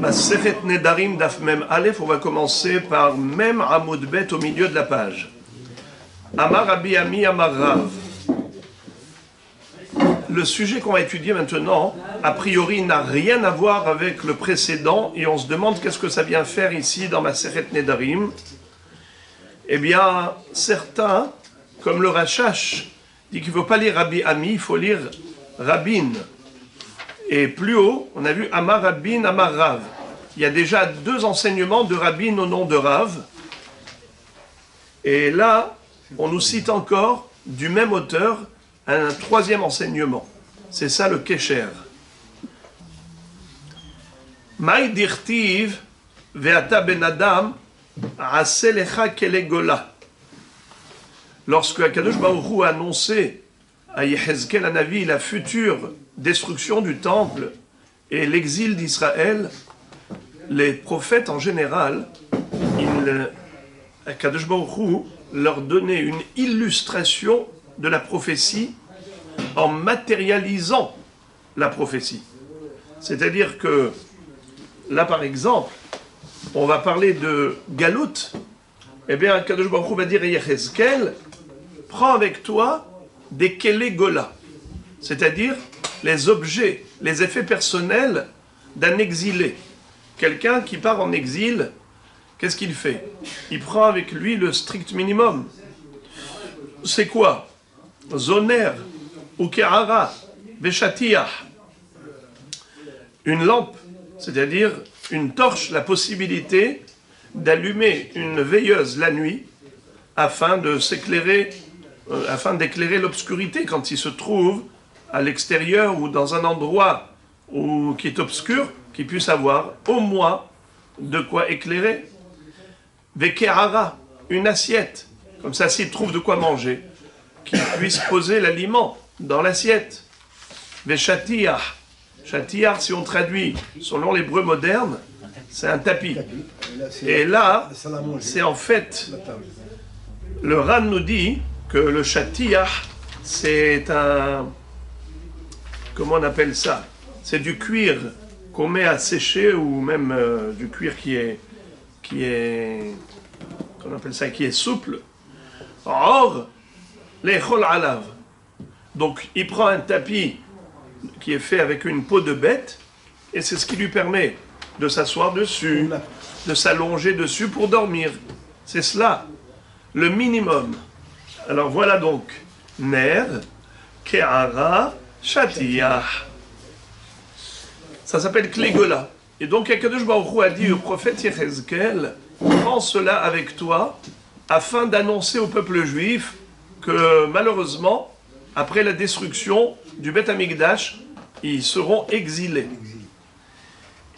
Masechet Nedarim Daf Mem Aleph, on va commencer par Mem Amud Bet au milieu de la page. Amar Rabbi Ami Amar Rav. Le sujet qu'on va étudier maintenant, a priori, n'a rien à voir avec le précédent et on se demande qu'est-ce que ça vient faire ici dans Masechet Nedarim. Eh bien, certains, comme le Rashash, dit qu'il ne faut pas lire Rabbi Ami, il faut lire Rabbin. Et plus haut, on a vu Amar Rabbin, Amar Rav. Il y a déjà deux enseignements de Rabbin au nom de Rav. Et là, on nous cite encore, du même auteur, un troisième enseignement. C'est ça le Kesher. Maï dirtiv ve'ata ben adam aselecha kelegola. Lorsque Akadosh Baruch Hu a annoncé à Yehezkel Hanavi la future destruction du temple et l'exil d'Israël, les prophètes en général, Akadosh Baruch Hu leur donnait une illustration de la prophétie en matérialisant la prophétie. C'est-à-dire que là, par exemple, on va parler de Galout. Eh bien, Akadosh Baruch Hu va dire à Yehezkel, prends avec toi des Kelegola, c'est-à-dire les objets, les effets personnels d'un exilé. Quelqu'un qui part en exil, qu'est-ce qu'il fait? Il prend avec lui le strict minimum. C'est quoi? Zoner, ou Kerara, Veshatiyah. Une lampe, c'est-à-dire une torche, la possibilité d'allumer une veilleuse la nuit afin de s'éclairer, afin d'éclairer l'obscurité quand il se trouve à l'extérieur ou dans un endroit qui est obscur, qu'il puisse avoir au moins de quoi éclairer. Vekerara, une assiette, comme ça s'il trouve de quoi manger, qu'il puisse poser l'aliment dans l'assiette. Veshatiyah, Shatiyah, si on traduit selon l'hébreu moderne, c'est un tapis. Et là, c'est en fait, le Ran nous dit que le Shatiyah, c'est un, comment on appelle ça? C'est du cuir qu'on met à sécher ou même du cuir qui est, qu'on appelle ça, qui est souple. Or, les chol alav. Donc, il prend un tapis qui est fait avec une peau de bête et c'est ce qui lui permet de s'asseoir dessus, de s'allonger dessus pour dormir. C'est cela, le minimum. Alors voilà donc, Ner, Ke'ara, Shatiyah. Ça s'appelle Klégola. Et donc, Akadosh Baruch Hu a dit au prophète Yehezkel, prends cela avec toi, afin d'annoncer au peuple juif que, malheureusement, après la destruction du Beth Amikdash, ils seront exilés.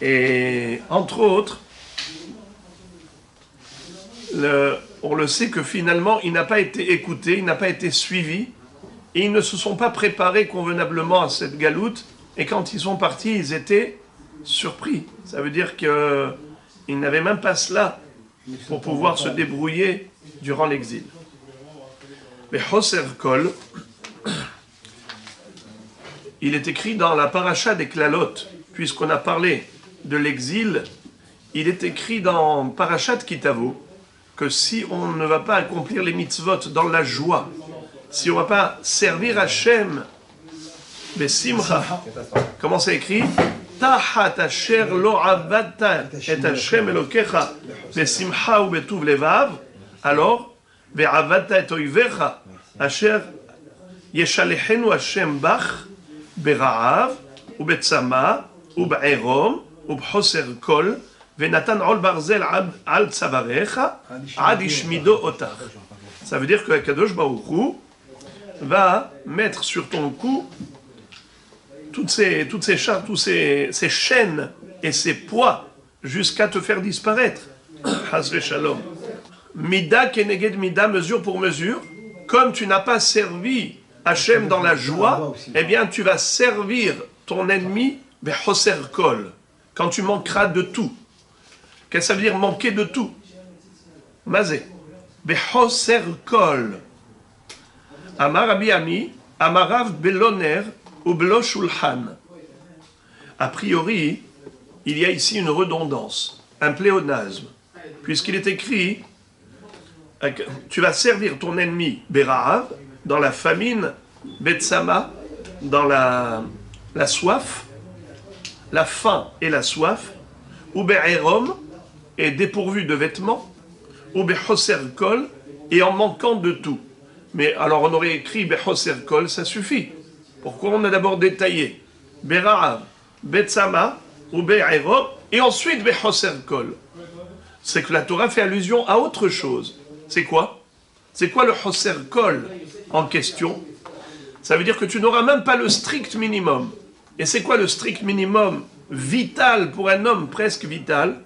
Et, entre autres, on le sait que finalement, il n'a pas été écouté, il n'a pas été suivi, et ils ne se sont pas préparés convenablement à cette galoute. Et quand ils sont partis, ils étaient surpris. Ça veut dire qu'ils n'avaient même pas cela pour pouvoir se débrouiller durant l'exil. Mais Hoser Kol, il est écrit dans la paracha des Klalot, puisqu'on a parlé de l'exil, il est écrit dans Parashat Kitavo que si on ne va pas accomplir les mitzvot dans la joie, si on ne va pas servir Hachem, Besimcha. Comment c'est écrit? Tahat asher lo avadta et Hashem elokecha besimcha ou betuv levav. Alors, ve'avadta et oivecha asher yeshalechenu Hashem bach bera'av ou betzama ou be'erom ou b'choser kol ve'natan ol barzel al tzavarecha ad ishmido otach. Ça veut dire que Akadosh Baruch Hu va mettre sur ton cou toutes ces chaînes et ces poids jusqu'à te faire disparaître. Hasve shalom. Mida keneged mida, mesure pour mesure. Comme tu n'as pas servi Hachem dans la joie, eh bien tu vas servir ton ennemi bechoser kol. Quand tu manqueras de tout. Qu'est-ce que ça veut dire manquer de tout? Mazé. Bechoser kol. Amar Rabbi Ami, Amarav beloner ou belo shulchan. A priori, il y a ici une redondance, un pléonasme, puisqu'il est écrit tu vas servir ton ennemi Berahav dans la famine, Betsama dans la soif, la faim et la soif, ou Be'erom et dépourvu de vêtements, ou Be'choser kol et en manquant de tout. Mais alors on aurait écrit Be'choser kol, ça suffit. Pourquoi on a d'abord détaillé Berahav, Betsama ou Be'erom et ensuite Be'choser kol? C'est que la Torah fait allusion à autre chose. C'est quoi? C'est quoi le choser kol en question? Ça veut dire que tu n'auras même pas le strict minimum. Et c'est quoi le strict minimum vital pour un homme presque vital?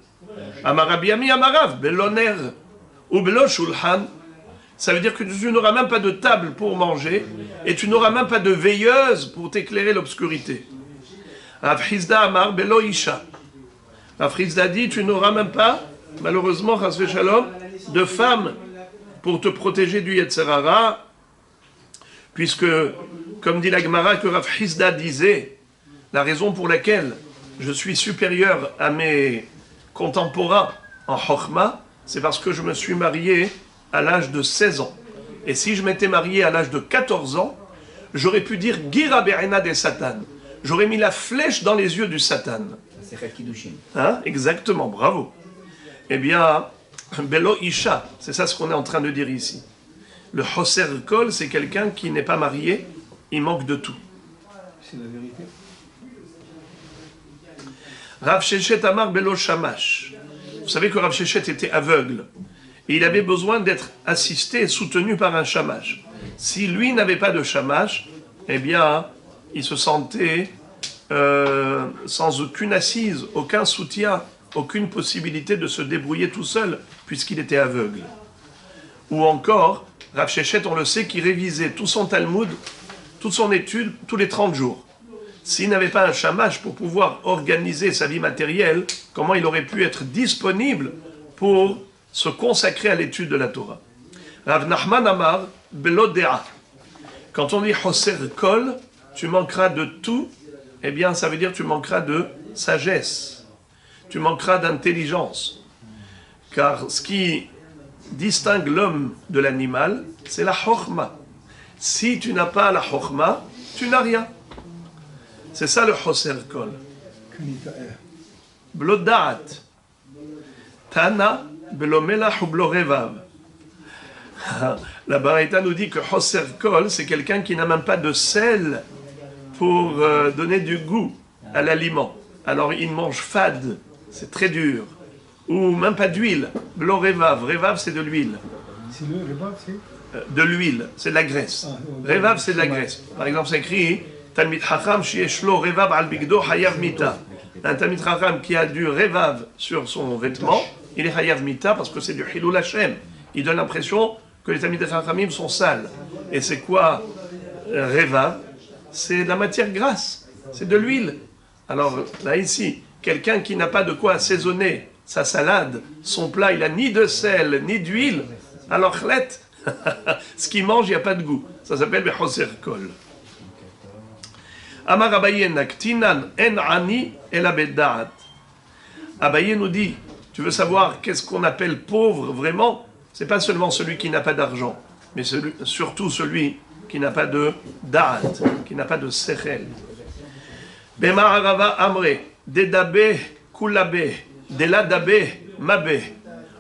Amarabiami amarav, beloner ou belo shulhan. Ça veut dire que tu n'auras même pas de table pour manger et tu n'auras même pas de veilleuse pour t'éclairer l'obscurité. Rav Hizda amar belo isha. Rav Hizda dit tu n'auras même pas, malheureusement, chas v'shalom, de femme pour te protéger du Yetzer Hara, puisque, comme dit la Gemara, que Rav Hizda disait, la raison pour laquelle je suis supérieur à mes contemporains en Chokhmah, c'est parce que je me suis marié à l'âge de 16 ans. Et si je m'étais marié à l'âge de 14 ans, j'aurais pu dire Gira Be'ena des Satan. J'aurais mis la flèche dans les yeux du Satan. Hein? Exactement, bravo. Eh bien, Belo Isha, c'est ça ce qu'on est en train de dire ici. Le Choser Kol, c'est quelqu'un qui n'est pas marié, il manque de tout. C'est la vérité. Rav Shechet Amar Belo Shamash. Vous savez que Rav Shechet était aveugle. Et il avait besoin d'être assisté et soutenu par un Shamash. Si lui n'avait pas de Shamash, eh bien, il se sentait sans aucune assise, aucun soutien, aucune possibilité de se débrouiller tout seul, puisqu'il était aveugle. Ou encore, Rav Shechet, on le sait, qui révisait tout son Talmud, toute son étude, tous les 30 jours. S'il n'avait pas un shamash pour pouvoir organiser sa vie matérielle, comment il aurait pu être disponible pour se consacrer à l'étude de la Torah? Rav Nachman Amar, Belodea. Quand on dit Choser Kol, tu manqueras de tout, eh bien ça veut dire tu manqueras de sagesse. Tu manqueras d'intelligence. Car ce qui distingue l'homme de l'animal, c'est la chokhma. Si tu n'as pas la chokhma, tu n'as rien. C'est ça le choser kol. Blodaat. Tana belomelach ou blorevav. La Baraita nous dit que choser kol, c'est quelqu'un qui n'a même pas de sel pour donner du goût à l'aliment. Alors il mange fade. C'est très dur. Ou même pas d'huile. Blo revav. Revav, c'est de l'huile. C'est le revav, c'est de l'huile, c'est de la graisse. Revav, c'est de la graisse. Par exemple, c'est écrit Talmid Chacham shieshlo revav al bigdo hayav mita. Un Talmid Chacham qui a du revav sur son vêtement, il est hayav mita parce que c'est du hilul Hashem. Il donne l'impression que les Talmid Chachamim sont sales. Et c'est quoi revav? C'est de la matière grasse. C'est de l'huile. Alors, là, ici, quelqu'un qui n'a pas de quoi assaisonner sa salade, son plat, il n'a ni de sel, ni d'huile, alors chlet, ce qu'il mange, il n'y a pas de goût. Ça s'appelle le choser kol. Amar Abaye naktinan en ani el abedaat. Abaye nous dit, tu veux savoir qu'est-ce qu'on appelle pauvre vraiment? C'est pas seulement celui qui n'a pas d'argent, mais surtout celui qui n'a pas de da'at, qui n'a pas de sechel. Bema arava amre. Dedabe, Kulabe, Deladabe, Mabe.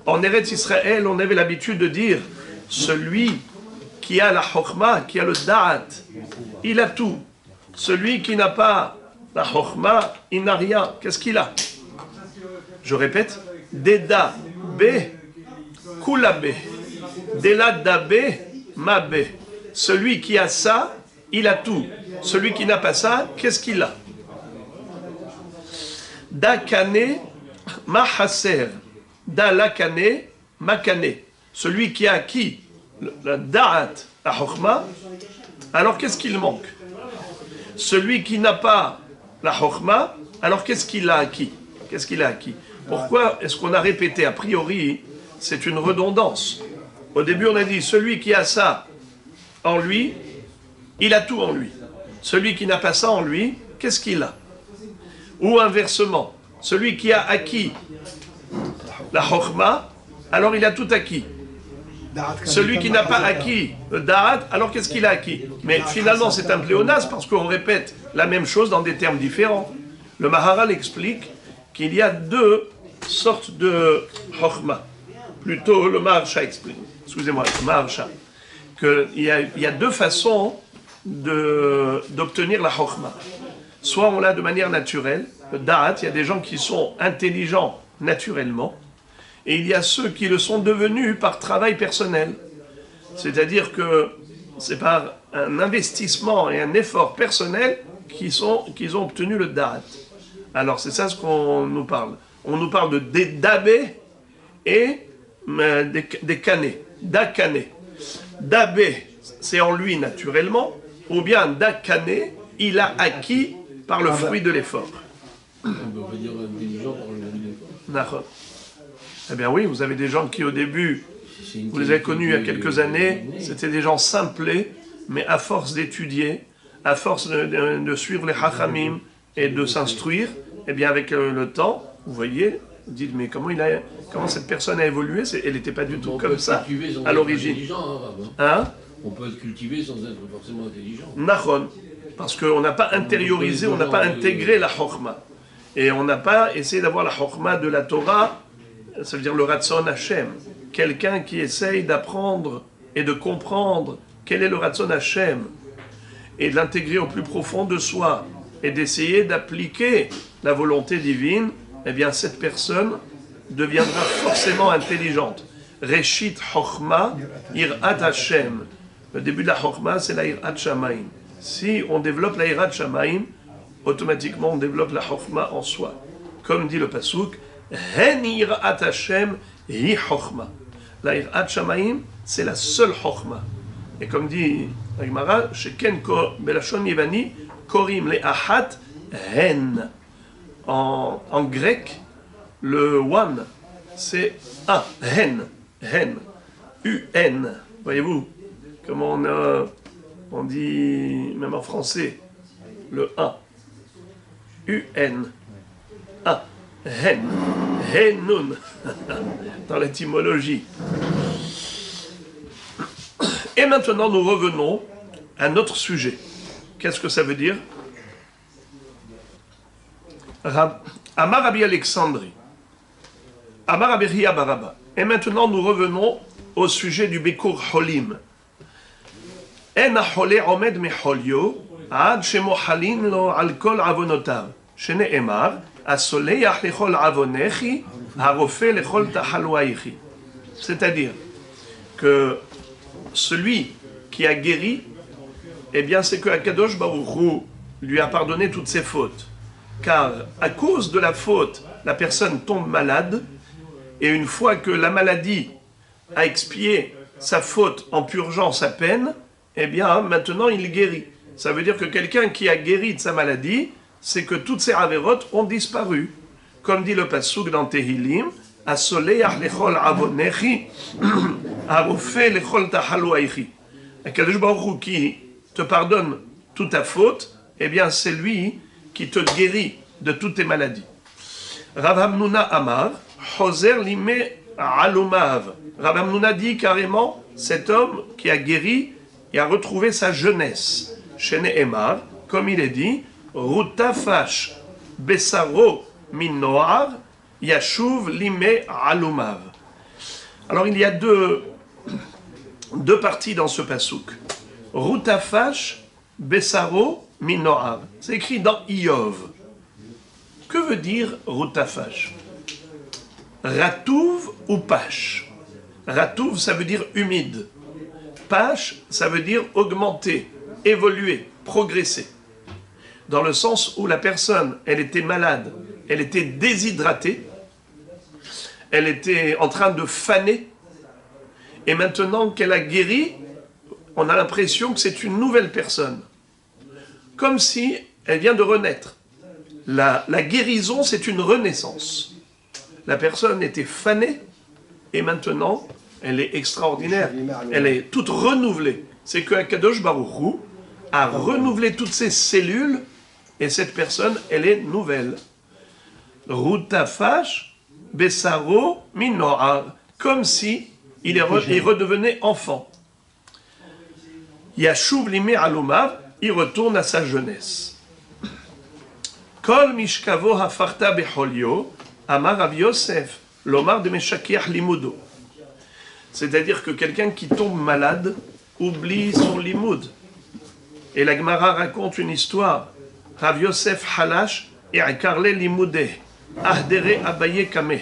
En Eretz Israël, on avait l'habitude de dire celui qui a la Chokhmah, qui a le Da'at, il a tout. Celui qui n'a pas la Chokhmah, il n'a rien. Qu'est-ce qu'il a? Je répète, Dedabe, Kulabe, Deladabe, Mabe. Celui qui a ça, il a tout. Celui qui n'a pas ça, qu'est-ce qu'il a? Dakane mahaser, dalakane makane. Celui qui a acquis la da'at, la chokhmah, alors qu'est-ce qu'il manque? Celui qui n'a pas la chokhmah, alors qu'est-ce qu'il a acquis? Qu'est-ce qu'il a acquis? Pourquoi est-ce qu'on a répété? A priori, c'est une redondance. Au début, on a dit celui qui a ça en lui, il a tout en lui. Celui qui n'a pas ça en lui, qu'est-ce qu'il a? Ou inversement, celui qui a acquis la chokhmah, alors il a tout acquis. Celui qui n'a pas acquis le da'at, alors qu'est-ce qu'il a acquis? Mais finalement, c'est un pléonasme parce qu'on répète la même chose dans des termes différents. Le Maharal explique qu'il y a deux sortes de chokhmah. Plutôt, le Maharsha explique, excusez-moi, le Maharsha, qu'il y a deux façons d'obtenir la chokhmah. Soit on l'a de manière naturelle, le da'at, il y a des gens qui sont intelligents naturellement, et il y a ceux qui le sont devenus par travail personnel. C'est-à-dire que c'est par un investissement et un effort personnel qu'ils ont obtenu le da'at. Alors c'est ça ce qu'on nous parle. On nous parle des dabé et des canés. Dakané. Dabé, c'est en lui naturellement, ou bien dakané, il a acquis par le fruit de l'effort. On peut pas dire intelligent par le fruit de l'effort. Eh bien oui, vous avez des gens qui au début, vous les avez connus il y a quelques années, c'était des gens simplés, mais à force d'étudier, à force de suivre les hachamim et de s'instruire, eh bien avec le temps, vous voyez, vous dites mais comment cette personne a évolué, elle n'était pas du tout comme ça à l'origine. Hein? On peut être cultivé sans être forcément intelligent. Nachon, parce qu'on n'a pas intériorisé, on n'a pas intégré la chokhmah. Et on n'a pas essayé d'avoir la chokhmah de la Torah, ça veut dire le Ratzon Hashem. Quelqu'un qui essaye d'apprendre et de comprendre quel est le Ratzon Hashem et de l'intégrer au plus profond de soi et d'essayer d'appliquer la volonté divine, eh bien cette personne deviendra forcément intelligente. Reshit Chokhmah, Irat Hashem. Le début de la Chokhmah, c'est la Irat Shamayim. Si on développe la Irat Shamayim, automatiquement on développe la Chokhmah en soi. Comme dit le Pasuk, Hen Irat Hashem hi Chokhmah. La Irat Shamayim, c'est la seule Chokhmah. Et comme dit la Gemara, Sheken Belashon Yevani, Korim le Ahat Hen. En grec, le one, c'est un, hen, hen, U-N. Voyez-vous, comment on dit, même en français, le un, U-N, un, hen, henun, dans l'étymologie. Et maintenant, nous revenons à notre sujet. Qu'est-ce que ça veut dire? Amar Rabbi Alexandri, Amar Rabbi Hiya Baraba. Et maintenant, nous revenons au sujet du Bekur Holim. En ha'holeh omed meholio, ad shemohalin lo al kol avonotav. Shene'emar, asoleach lechol avonechi, harofe lechol tahalwaichi. C'est-à-dire que celui qui a guéri, eh bien, c'est que Akadosh Baruch Hu lui a pardonné toutes ses fautes. Car à cause de la faute, la personne tombe malade, et une fois que la maladie a expié sa faute en purgeant sa peine, eh bien maintenant il guérit. Ça veut dire que quelqu'un qui a guéri de sa maladie, c'est que toutes ses avérotes ont disparu. Comme dit le Pasuk dans Tehilim, Asoleach lechol avonechi, Arofe lechol tahalwaichi. Akadosh Baruch Hu qui te pardonne toute ta faute, eh bien c'est lui qui te guérit de toutes tes maladies. Rav Hamnuna Amar, Choser lime alumav. Rav Hamnuna dit carrément, cet homme qui a guéri et a retrouvé sa jeunesse. Shene Emar, comme il est dit, Rutafash besaro min noar, yashuv lime alumav. Alors il y a deux parties dans ce pasouk. Rutafash besaro min noar. C'est écrit dans Iyov. Que veut dire Rutafash? Ratouv ou Pash? Ratouv, ça veut dire humide. Pash, ça veut dire augmenter, évoluer, progresser. Dans le sens où la personne, elle était malade, elle était déshydratée, elle était en train de faner, et maintenant qu'elle a guéri, on a l'impression que c'est une nouvelle personne. Comme si elle vient de renaître. La guérison, c'est une renaissance. La personne était fanée, et maintenant, elle est extraordinaire. Elle est toute renouvelée. C'est que Akadosh Baruch Hu a renouvelé toutes ses cellules, et cette personne, elle est nouvelle. Routafash, Bessaro, Minoar, comme si il redevenait enfant. Yashuv Limé Alomav, il retourne à sa jeunesse. Kol Mishkavo Hafarta Becholio, Amar Rav Yosef, Lomar de Meshakiach Limudo. C'est-à-dire que quelqu'un qui tombe malade oublie son limoud. Et la Gemara raconte une histoire. Rav Yosef Halash et Akarle Limude, Ahdere Abaye Kame.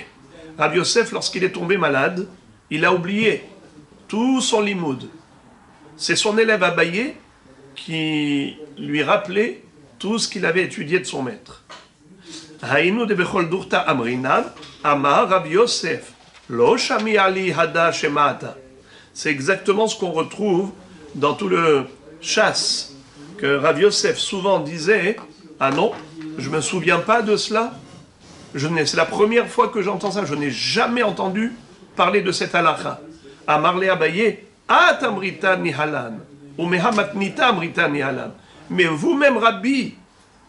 Rav Yosef, lorsqu'il est tombé malade, il a oublié tout son limoud. C'est son élève Abaye qui lui rappelait tout ce qu'il avait étudié de son maître. Haïnu de Bechol Durta Amrinav, Amar Rav Yosef, Lo Shami Ali Hada Shemata. C'est exactement ce qu'on retrouve dans tout le chasse que Rav Yosef souvent disait. Ah non, je ne me souviens pas de cela. C'est la première fois que j'entends ça. Je n'ai jamais entendu parler de cette halakha. Amar le Abaye, Atamrita Nihalan, ou Mehamatnita Amrita Nihalan. Mais vous-même, Rabbi,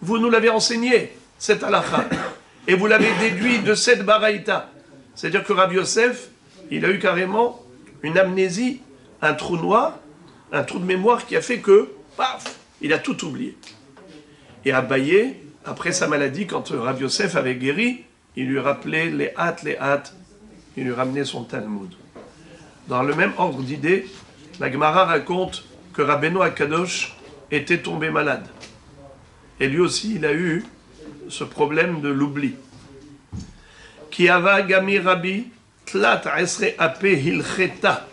vous nous l'avez enseigné, cette halakha. Et vous l'avez déduit de cette baraïta. C'est-à-dire que Rav Yosef, il a eu carrément une amnésie, un trou noir, un trou de mémoire qui a fait que, paf, il a tout oublié. Et Abaye, après sa maladie, quand Rav Yosef avait guéri, il lui rappelait les hâtes, il lui ramenait son Talmud. Dans le même ordre d'idée, la Gemara raconte que Rabbeinu Akadosh était tombé malade. Et lui aussi, il a eu ce problème de l'oubli. Ki ava gami Rabbi tlat esre ape hilcheta.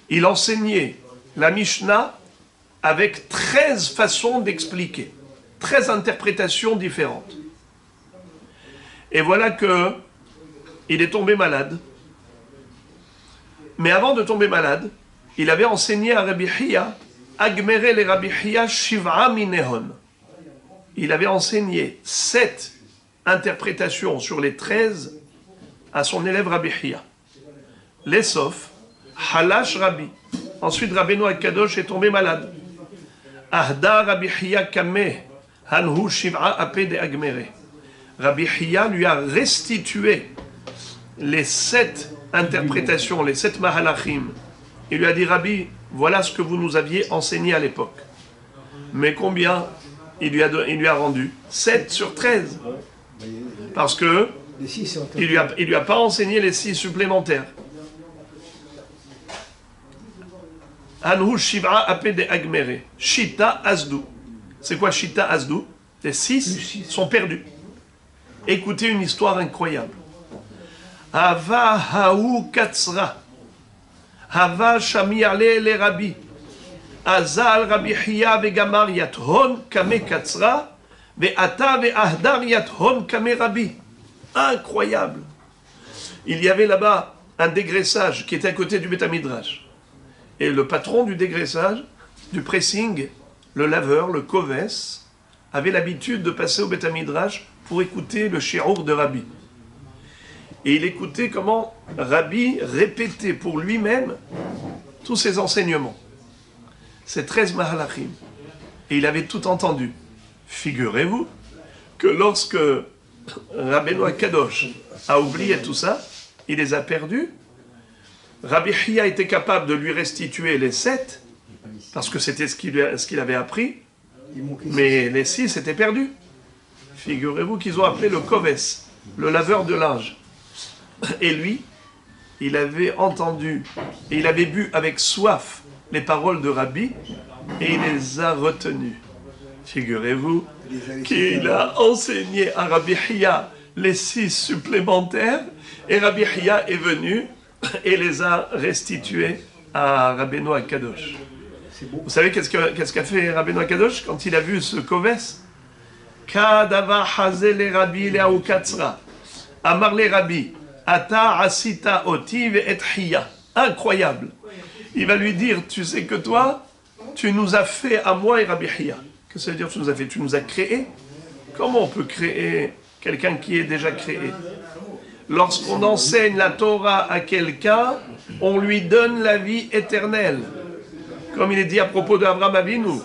Il enseignait la Mishnah avec 13 façons d'expliquer, 13 interprétations différentes. Et voilà que il est tombé malade. Mais avant de tomber malade, il avait enseigné à Rabbi Hiya, Agmere le Rabbi Hiya Shiv'a Minehon. Il avait enseigné 7 interprétations sur les 13 à son élève Rabbi Hiya. Les sauf, Halash Rabbi. Ensuite, Rabbeinu Akadosh est tombé malade. Ahda Rabbi Hiya Kame, Hanhu Shiv'a Ape de Agmere. Rabbi Hiya lui a restitué les 7 interprétations, les 7 mahalachim. Il lui a dit, Rabbi, voilà ce que vous nous aviez enseigné à l'époque. Mais combien il lui a rendu? 7 sur 13. Parce que il lui a pas enseigné les 6 supplémentaires. Anhu Shiv'a Ape de Agmere. Shita Azdu. C'est quoi Shita Azdu? Les 6 sont perdus. Écoutez une histoire incroyable. Hava Haou Katsra. Hava Shamiale le Rabbi. Azal Rabbi Hiya vegamar yathon kame Katsra. Ve'ata ve'ahdar yathon kame Rabbi. Incroyable. Il y avait là-bas un dégraissage qui était à côté du Beth Midrash. Et le patron du dégraissage, du pressing, le laveur, le koves, avait l'habitude de passer au Beth Midrash pour écouter le shiur de Rabbi. Et il écoutait comment Rabbi répétait pour lui-même tous ses enseignements. Ces 13 mahalachim. Et il avait tout entendu. Figurez-vous que lorsque Rabbeinu Akadosh a oublié tout ça, il les a perdus. Rabbi Hiya était capable de lui restituer les 7, parce que c'était ce qu'il avait appris, mais les 6 étaient perdus. Figurez-vous qu'ils ont appelé le koves, le laveur de linge. Et lui, il avait entendu, et il avait bu avec soif les paroles de Rabbi, et il les a retenues. Figurez-vous qu'il a enseigné à Rabbi Hiya les 6 supplémentaires, et Rabbi Hiya est venu et les a restitués à Rabbeinu Akadosh. Vous savez qu'est-ce qu'a fait Rabbeinu Akadosh quand il a vu ce koves? Kadava hazel Rabbi le'au katsra. Amar le Rabbi, ata asita otiv et hiya. Incroyable. Il va lui dire, tu sais que toi, tu nous as fait à moi et Rabbi Hiya. Qu'est-ce que ça veut dire tu nous as fait? Tu nous as créé. Comment on peut créer quelqu'un qui est déjà créé? Lorsqu'on enseigne la Torah à quelqu'un, on lui donne la vie éternelle. Comme il est dit à propos d'Abraham Avinu,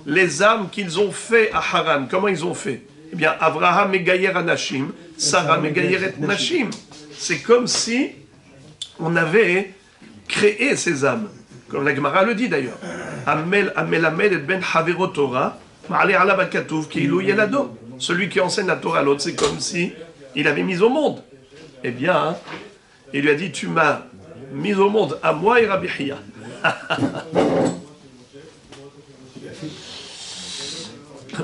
les âmes qu'ils ont fait à Haran, comment ils ont fait? Eh bien, Abraham Megayer Anashim, Sarah Megayer Nashim. C'est comme si on avait créé ces âmes. Comme la Gemara le dit d'ailleurs. Amel Amel et Ben Havero Torah, Ma'ale Ala Bakatouf, Kilu Yelado. Celui qui enseigne la Torah à l'autre, c'est comme si il avait mis au monde. Eh bien, il lui a dit, tu m'as mis au monde à moi et Rabbi Hiya.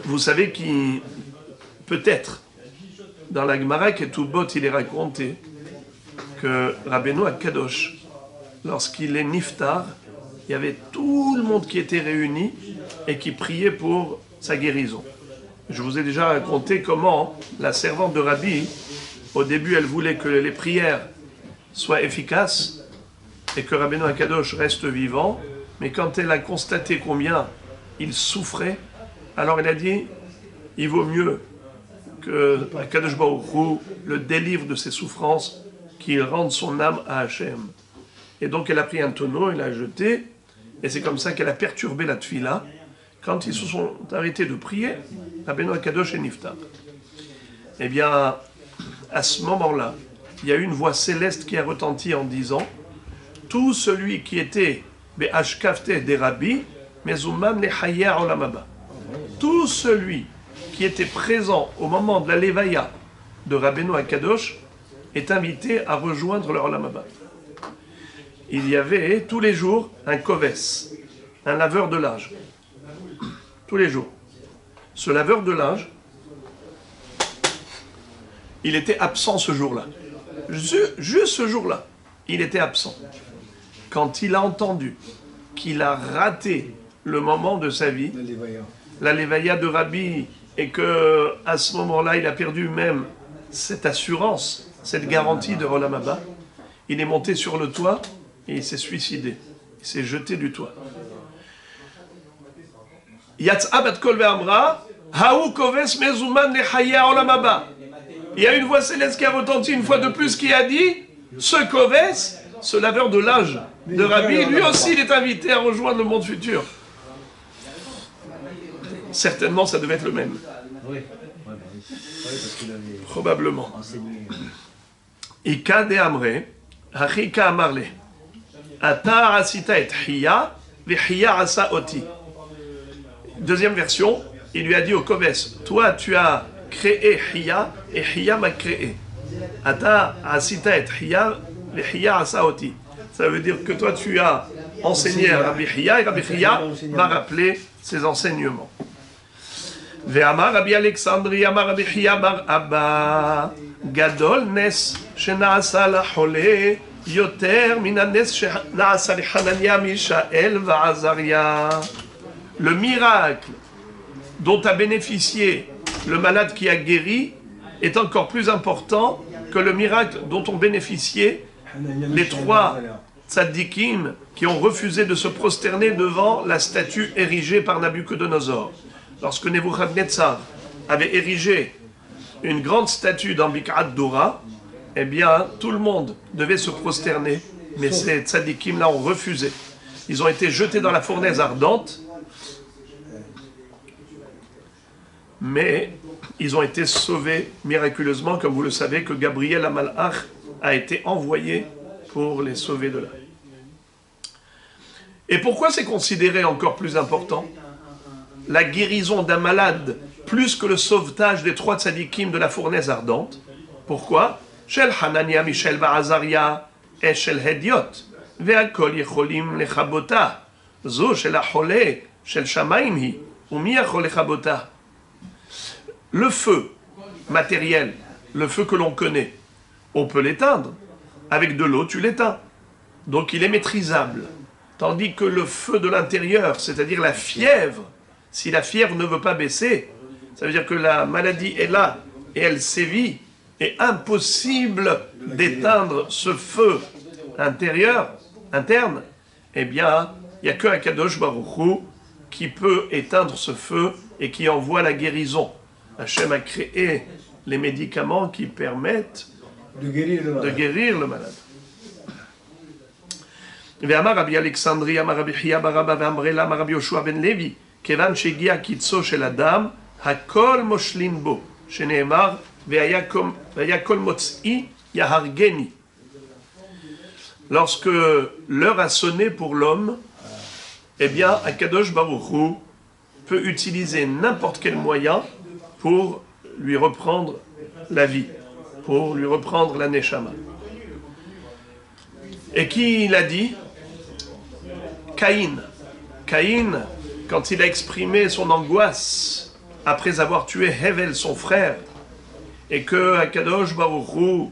Vous savez qui, peut-être, dans la Gemara Ketubot, il est raconté que Rabbeinu Akadosh, lorsqu'il est niftar, il y avait tout le monde qui était réuni et qui priait pour sa guérison. Je vous ai déjà raconté comment la servante de Rabbi, au début, elle voulait que les prières soient efficaces et que Rabbeinu Akadosh reste vivant, mais quand elle a constaté combien il souffrait, alors elle a dit, il vaut mieux que Akadosh Baruch Hu le délivre de ses souffrances, qu'il rende son âme à Hachem. Et donc elle a pris un tonneau, elle l'a jeté, et c'est comme ça qu'elle a perturbé la tfila. Quand ils se sont arrêtés de prier, Rabbeinu Akadosh et Niftar. Eh bien, à ce moment-là, il y a eu une voix céleste qui a retenti en disant, tout celui qui était Be'ashkafte des rabbis, Mezuman lechaya olamaba. Tout celui qui était présent au moment de la levaya de Rabbeinu Akadosh est invité à rejoindre le Olam Haba. Il y avait tous les jours un koves, un laveur de linge. Tous les jours. Ce laveur de linge, il était absent ce jour-là. Juste ce jour-là, il était absent. Quand il a entendu qu'il a raté le moment de sa vie, la levaya de Rabbi, et que à ce moment-là, il a perdu même cette assurance, cette garantie de Olam Haba, il est monté sur le toit et il s'est suicidé. Il s'est jeté du toit. Yatsa bat kol ve'amra, haou koves mezuman lechaya Olam Haba. Il y a une voix céleste qui a retenti une fois de plus qui a dit, ce koves, ce laveur de linge de Rabbi, lui aussi il est invité à rejoindre le monde futur. Certainement, ça devait être le même. Oui. Probablement. Ika de Amre, Hachika Amarle. Ata asita et Hiya, Vihiya asa oti. Deuxième version, il lui a dit au Koves, toi tu as créé Hiya et Hiya m'a créé. Ata asita et Hiya, Vihiya asa oti. Ça veut dire que toi tu as enseigné à Rabbi Hiya et Rabbi Hiya m'a rappelé ses enseignements. Ve'amar Rabbi Alexandri, Amar Rabbi Hiya bar Abba, Gadol nes shena'asa lachole, yoter min hanes shena'asa liHanania, Mishaël va'Azaria. Le miracle dont a bénéficié le malade qui a guéri est encore plus important que le miracle dont ont bénéficié les trois tzaddikim qui ont refusé de se prosterner devant la statue érigée par Nabuchodonosor. Lorsque Nebuchadnezzar avait érigé une grande statue dans Bik'at Dora, eh bien, tout le monde devait se prosterner, mais ces tzaddikim-là ont refusé. Ils ont été jetés dans la fournaise ardente, mais ils ont été sauvés miraculeusement, comme vous le savez, que Gabriel Amalach a été envoyé pour les sauver de là. Et pourquoi c'est considéré encore plus important? La guérison d'un malade plus que le sauvetage des trois tzadikim de la fournaise ardente. Pourquoi? Shel Hanania, Mishaël va'Azaria et Shel Hediot. Ve'akol yecholim lechabota. Zo shel hachole shel shamayim hi. Umi yachol lechabota. Le feu matériel, le feu que l'on connaît, on peut l'éteindre. Avec de l'eau, tu l'éteins. Donc il est maîtrisable. Tandis que le feu de l'intérieur, c'est-à-dire la fièvre, si la fièvre ne veut pas baisser, ça veut dire que la maladie est là et elle sévit. Et impossible d'éteindre ce feu interne. Eh bien, il n'y a que Akadosh Baruch Hu qui peut éteindre ce feu et qui envoie la guérison. Hachem a créé les médicaments qui permettent de guérir le malade. ואמר רבי אלכסנדרי, אמר רבי חייא בר אבא ואמרלה, אמר רבי יהושע בן לוי, כיוון שהגיע קיצו של אדם, הכל מושלין בו, שנאמר, והיה כל מוצאי יהרגני. Lorsque l'heure a sonné pour l'homme, eh bien, Akadosh Baruch Hu peut utiliser n'importe quel moyen pour lui reprendre la vie, pour lui reprendre la neshama. Et qui l'a dit? Caïn. Caïn, quand il a exprimé son angoisse après avoir tué Hevel, son frère, et que Akadosh Baruch Hu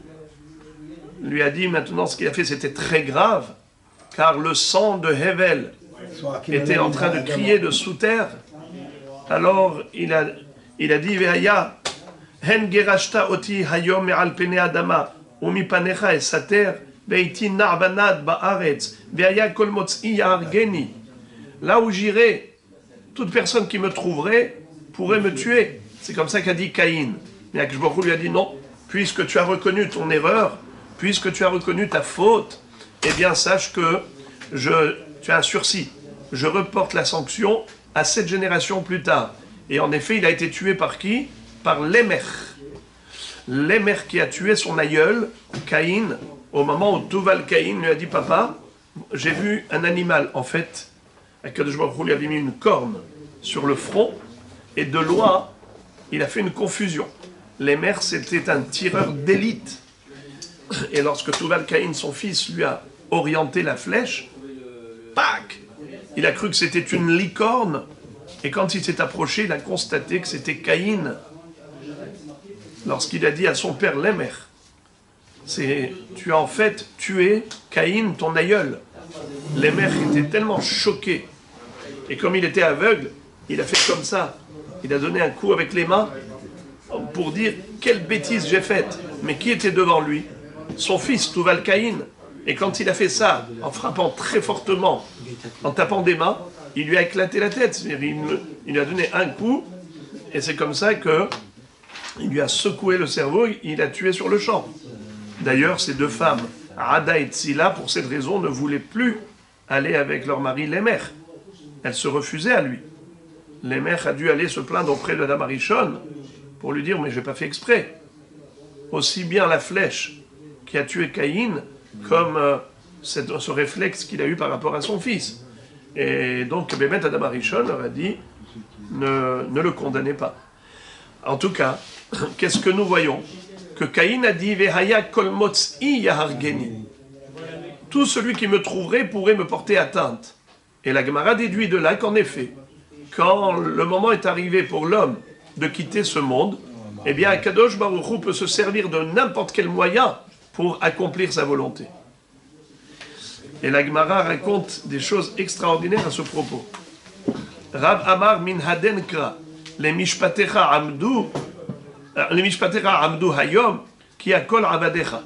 lui a dit maintenant ce qu'il a fait c'était très grave, car le sang de Hevel était en train de crier de sous terre, alors il a dit Ve'aya hen gerashta oti hayom me'al pene adama umipanecha esater ve'iti narbanad ba'aretz ve'aya kol motzi yahargeni. Là où j'irai, toute personne qui me trouverait pourrait me tuer. C'est comme ça qu'a dit Caïn. Mais Akadosh Baruch Hu lui a dit non, puisque tu as reconnu ton erreur, puisque tu as reconnu ta faute, eh bien sache que tu as un sursis. Je reporte la sanction à 7 générations plus tard. Et en effet, il a été tué par qui? Par Lémer. Lémer qui a tué son aïeul, Caïn, au moment où Tuval Caïn lui a dit « Papa, j'ai vu un animal. » En fait, Akadosh Baruch Hu lui avait mis une corne sur le front, et de loin, il a fait une confusion. Lémer, c'était un tireur d'élite. Et lorsque Tuval Caïn, son fils, lui a orienté la flèche, pac, il a cru que c'était une licorne, et quand il s'est approché, il a constaté que c'était Caïn. Lorsqu'il a dit à son père Lémer, tu as en fait tué Caïn, ton aïeul. Lémer était tellement choqué, et comme il était aveugle, il a fait comme ça. Il a donné un coup avec les mains pour dire quelle bêtise j'ai faite. Mais qui était devant lui? Son fils, Tuval Caïn. Et quand il a fait ça, en frappant très fortement, en tapant des mains, il lui a éclaté la tête. Il lui a donné un coup, et c'est comme ça que il lui a secoué le cerveau, il l'a tué sur le champ. D'ailleurs, ces deux femmes, Ada et Tzila, pour cette raison, ne voulaient plus aller avec leur mari Lémer. Elles se refusaient à lui. Lémer a dû aller se plaindre auprès de Adam Arishon pour lui dire « mais je n'ai pas fait exprès ». Aussi bien la flèche qui a tué Caïn, comme ce réflexe qu'il a eu par rapport à son fils. Et donc, Bémet Adam Arishon leur a dit ne le condamnez pas. En tout cas, qu'est-ce que nous voyons? Que Caïn a dit Vehaya kol motzi yahargeni. Tout celui qui me trouverait pourrait me porter atteinte. Et la Gemara déduit de là qu'en effet, quand le moment est arrivé pour l'homme de quitter ce monde, eh bien, Akadosh Baruch Hu peut se servir de n'importe quel moyen pour accomplir sa volonté. Et la Gemara raconte des choses extraordinaires à ce propos. Rav Amar min hadenkra, les mishpatecha amdu hayom, ki akol avadecha.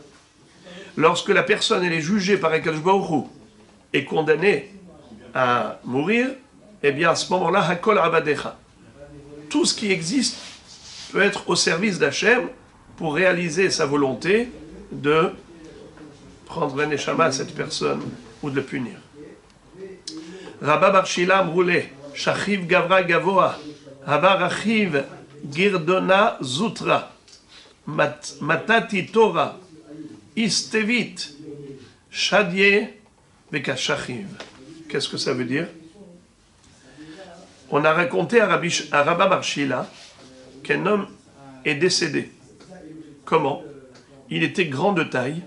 Lorsque la personne elle est jugée par Akadosh Baruch Hu et condamnée à mourir, eh bien à ce moment-là, hakol avadecha. Tout ce qui existe peut être au service d'Hachem pour réaliser sa volonté de prendre la neshama à cette personne ou de le punir. Rabba bar Shila Mroulé, Shachiv Gavra Gavoa, Hava Rachiv Girdona Zutra, Matati Torah, Istevit, Shadye Vekashachiv. Qu'est-ce que ça veut dire? On a raconté à Rabba bar Shila qu'un homme est décédé. Comment? Il était grand de taille,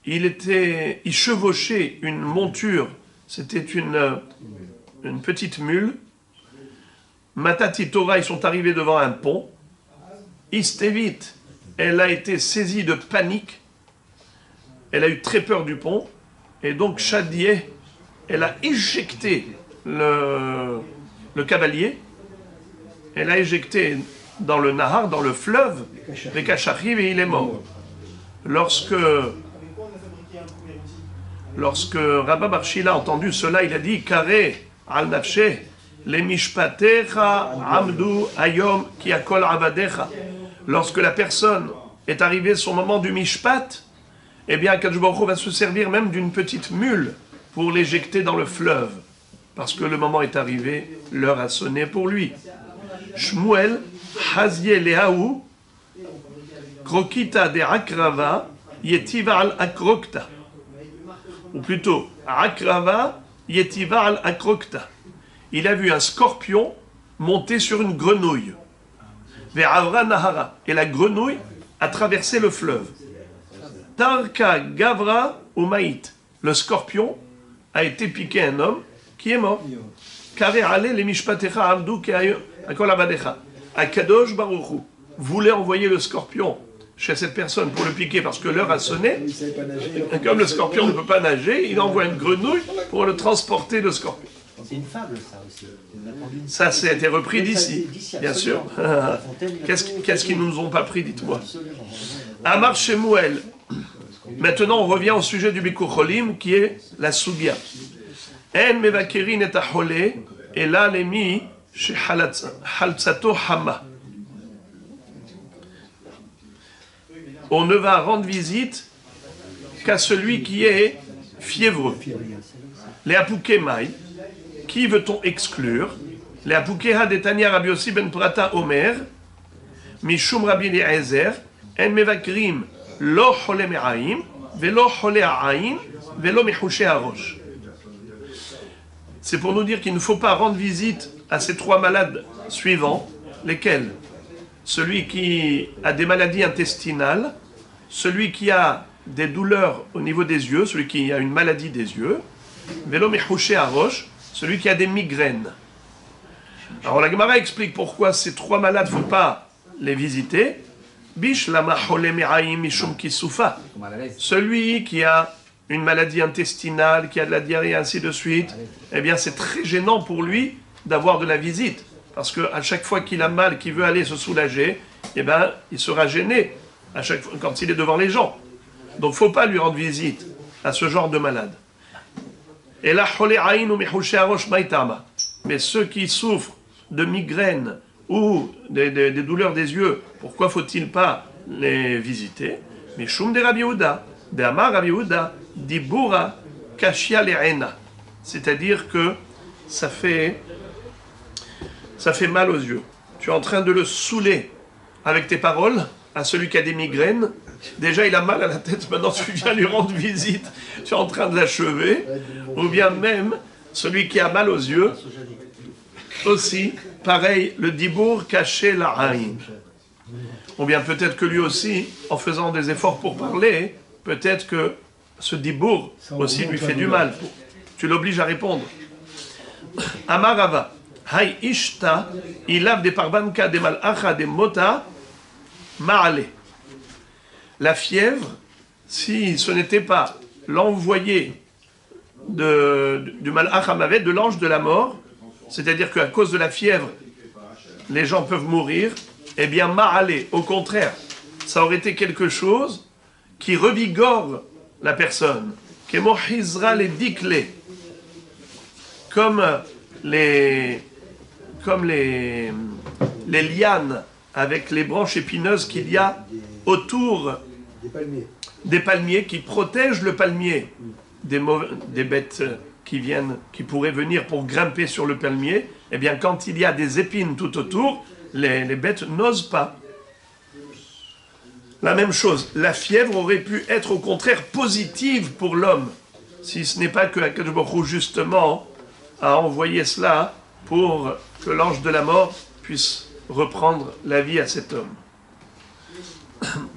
il chevauchait une monture, c'était une petite mule. Matati Torah, ils sont arrivés devant un pont. Istevit, elle a été saisie de panique, elle a eu très peur du pont, et donc Shadye, elle a éjecté le cavalier, elle a éjecté dans le Nahar, dans le fleuve, les Kachachiv, et il est mort. Lorsque Rabba bar Shila a entendu cela, il a dit Karé al nafshe, le mishpatecha amdu ayom ki akol avadecha. Lorsque la personne est arrivée son moment du mishpat, eh bien Akadosh Baruch Hu va se servir même d'une petite mule pour l'éjecter dans le fleuve, parce que le moment est arrivé, l'heure a sonné pour lui. Shmuel, Hazie Lehaou, Krokita de Akrava, Yetiva al Akrokta. Ou plutôt, Akrava, Yetiva al Akrokta. Il a vu un scorpion monter sur une grenouille. Ve'avra Nahara. Et la grenouille a traversé le fleuve. Tarka Gavra Umaït. Le scorpion a été piqué un homme qui est mort. Kare ale le mishpatecha amdu akol abadecha. Akadosh Baruchu voulait envoyer le scorpion chez cette personne pour le piquer parce que l'heure a sonné. Comme le scorpion ne peut pas nager, il envoie une grenouille pour le transporter, le scorpion. C'est une fable, ça aussi. Ça, ça a été repris d'ici, bien sûr. Qu'est-ce qu'ils ne nous ont pas pris, dites-moi. Amar Shemuel. Maintenant, on revient au sujet du Bikur Cholim, qui est la Sugia. En mevakerin et ahole, et là, l'emi, chez haltsato hama. On ne va rendre visite qu'à celui qui est fiévreux. Les apukemai, qui veut-on exclure? Les apukeha detania Rabbi Yossi ben Prata Omer, mishum Rabbi Eliezer, en mevakrim lo chole me'aim, velo chole ha'ain, velo mechushe ha'rosh. C'est pour nous dire qu'il ne faut pas rendre visite à ces trois malades suivants, lesquels? Celui qui a des maladies intestinales, celui qui a des douleurs au niveau des yeux, celui qui a une maladie des yeux, velo mechushe ha'rosh, celui qui a des migraines. Alors la Gemara explique pourquoi ces trois malades ne faut pas les visiter. Bish lama chole me'aim mishum kisufa. Celui qui a une maladie intestinale, qui a de la diarrhée, ainsi de suite, eh bien c'est très gênant pour lui d'avoir de la visite. Parce qu'à chaque fois qu'il a mal, qu'il veut aller se soulager, eh bien il sera gêné à chaque fois, quand il est devant les gens. Donc il ne faut pas lui rendre visite à ce genre de malade. Et la chole aïn ou mechushe harosh maïtama. Mais ceux qui souffrent de migraines ou des douleurs des yeux, pourquoi faut-il pas les visiter? Mais shum de Rabbi Yehuda, de Amar Rabbi Yehuda, dibura kashia le'ena. C'est-à-dire que ça fait mal aux yeux. Tu es en train de le saouler avec tes paroles à celui qui a des migraines. Déjà, il a mal à la tête, maintenant tu viens lui rendre visite, tu es en train de l'achever. Ou bien même, celui qui a mal aux yeux, aussi, pareil, le dibour caché la haïn. Ou bien peut-être que lui aussi, en faisant des efforts pour parler, peut-être que ce dibour aussi lui fait du mal. Tu l'obliges à répondre. Amarava, hay ishta, ilav de parbanka de malacha de mota, ma'ale. La fièvre, si ce n'était pas l'envoyé du malach hamavet, de l'ange de la mort, c'est-à-dire qu'à cause de la fièvre, les gens peuvent mourir, eh bien, ma'ale, au contraire, ça aurait été quelque chose qui revigore la personne. Kemo hizra les dikle, comme les lianes avec les branches épineuses qu'il y a autour des palmiers qui protègent le palmier des bêtes qui pourraient venir pour grimper sur le palmier. Eh bien, quand il y a des épines tout autour, les bêtes n'osent pas. La même chose, la fièvre aurait pu être au contraire positive pour l'homme, si ce n'est pas que Akadosh Baruch Hu, justement, a envoyé cela pour que l'ange de la mort puisse reprendre la vie à cet homme.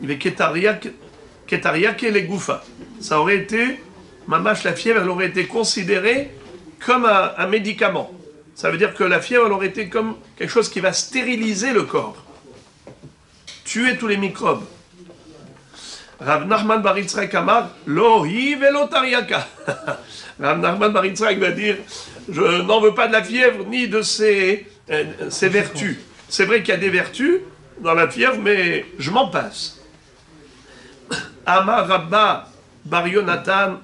Les Ketariak et les Goufa. Ça aurait été, mamash, la fièvre, elle aurait été considérée comme un médicament. Ça veut dire que la fièvre, elle aurait été comme quelque chose qui va stériliser le corps, tuer tous les microbes. Rav Nachman bar Yitzhak amar, lo hi velo tariaka. Rav Nachman bar Yitzhak va dire, je n'en veux pas de la fièvre ni de ses vertus. C'est vrai qu'il y a des vertus dans la fièvre, mais je m'en passe. Amar Rabba bar Yonatan,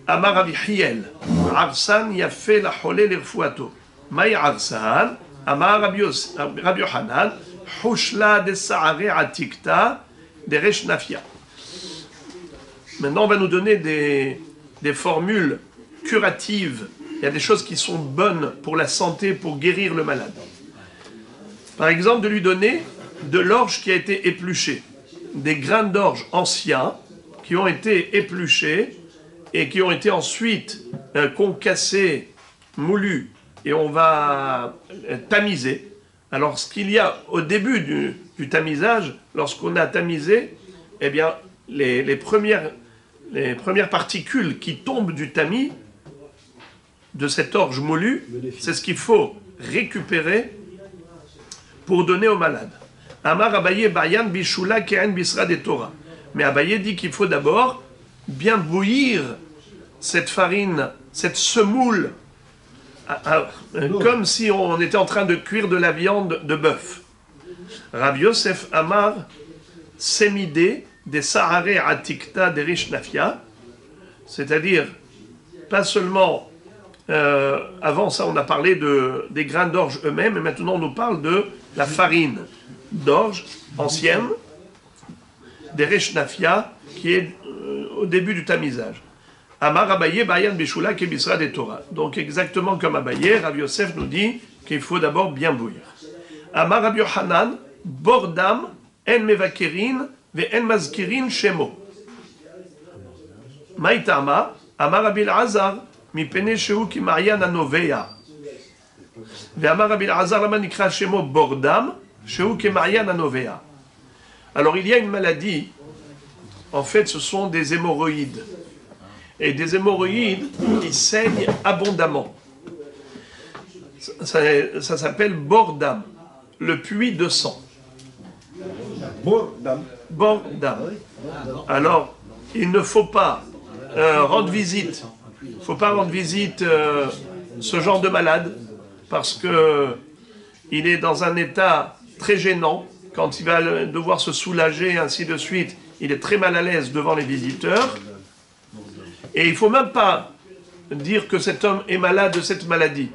Amar Rabbi Hiel, Arsan yafé la cholé l'irfuato. Maï Arsan, Amar Rabbi Yohanan, Hushla de Saare Atikta, de Reshnafia. Maintenant, on va nous donner des formules curatives, il y a des choses qui sont bonnes pour la santé, pour guérir le malade. Par exemple, de lui donner de l'orge qui a été épluchée, des grains d'orge anciens qui ont été épluchés et qui ont été ensuite concassés, moulus, et on va tamiser. Alors, ce qu'il y a au début du tamisage, lorsqu'on a tamisé, eh bien, les premières particules qui tombent du tamis, de cette orge moulue, c'est ce qu'il faut récupérer pour donner au malade. Amar Abaye Bayan Bishula Keren Bisra de Torah. Mais Abaye dit qu'il faut d'abord bien bouillir cette farine, cette semoule, comme si on était en train de cuire de la viande de bœuf. Rav Yosef Amar Semide des Saharé Atikta des Rishnafia, c'est-à-dire pas seulement avant ça on a parlé des grains d'orge eux-mêmes, et maintenant on nous parle de la farine d'orge ancienne des Rishnafia qui est au début du tamisage. Amar Abaye Bayan Bishula Kebisra de Torah. Donc exactement comme Abaye, Rav Yosef nous dit qu'il faut d'abord bien bouillir. Amar Rabbi Yochanan Bordam En Mevakerin Ve En Mazkirin Shemo. Maïtama Amar Rabbi Elazar Mipene Shehu Ki Marian Anovea. Ve Amar Rabbi Elazar Lama Nikra Shemo Bordam Shehu Ki Marian Anovea. Alors il y a une maladie, en fait ce sont des hémorroïdes. Et des hémorroïdes qui saignent abondamment. Ça s'appelle bordam, le puits de sang. Bordam. Alors, il ne faut pas rendre visite. Il ne faut pas rendre visite ce genre de malade, parce que il est dans un état très gênant. Quand il va devoir se soulager, ainsi de suite, il est très mal à l'aise devant les visiteurs. Et il ne faut même pas dire que cet homme est malade de cette maladie,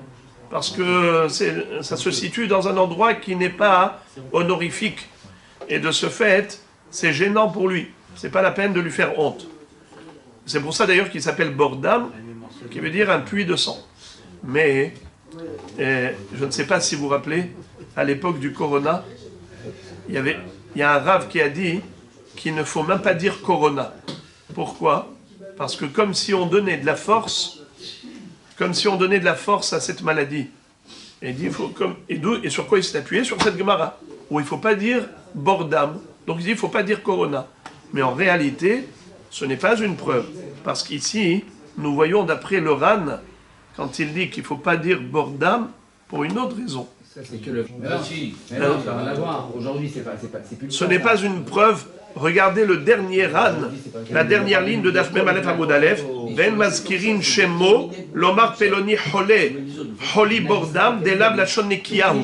parce que ça se situe dans un endroit qui n'est pas honorifique. Et de ce fait, c'est gênant pour lui. Ce n'est pas la peine de lui faire honte. C'est pour ça d'ailleurs qu'il s'appelle Bordam, qui veut dire un puits de sang. Mais, je ne sais pas si vous vous rappelez, à l'époque du Corona, il y a un rave qui a dit qu'il ne faut même pas dire Corona. Pourquoi ? Parce que comme si on donnait de la force, à cette maladie. Et, il dit, et sur quoi il s'est appuyé ? Sur cette Gemara, où il ne faut pas dire Bordam. Donc il dit, il ne faut pas dire Corona. Mais en réalité, ce n'est pas une preuve. Parce qu'ici, nous voyons d'après le RAN, quand il dit qu'il ne faut pas dire Bordam, pour une autre raison. Ça, c'est que le... Mais non, ça n'a rien à voir. Aujourd'hui, c'est plus... Ce n'est pas une preuve. Regardez le dernier ran, la dernière ligne de Daf Mem Aleph Amud Aleph. Ven mazkirin shemo, lomar peloni holi bordam, delav lachon nekiyam.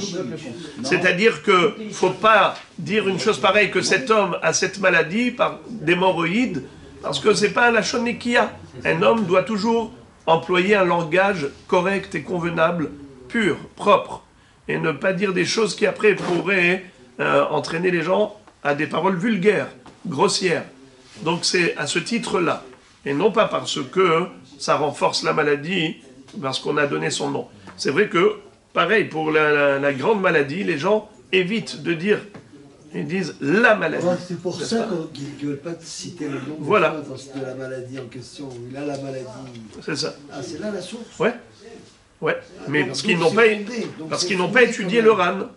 C'est-à-dire que faut pas dire une chose pareille, que cet homme a cette maladie par d'hémorroïdes, parce que c'est pas un lachon nekiya. Un homme doit toujours employer un langage correct et convenable, pur, propre, et ne pas dire des choses qui après pourraient entraîner les gens à des paroles vulgaires, grossières. Donc c'est à ce titre-là, et non pas parce que ça renforce la maladie, parce qu'on a donné son nom. C'est vrai que, pareil, pour la grande maladie, les gens évitent de dire, ils disent la maladie. Ouais, c'est pour ça qu'ils ne veulent pas citer le nom de la maladie en question. Il a la maladie. C'est ça. Ah, c'est là la source. Ouais. Mais parce qu'ils n'ont pas étudié le RAN.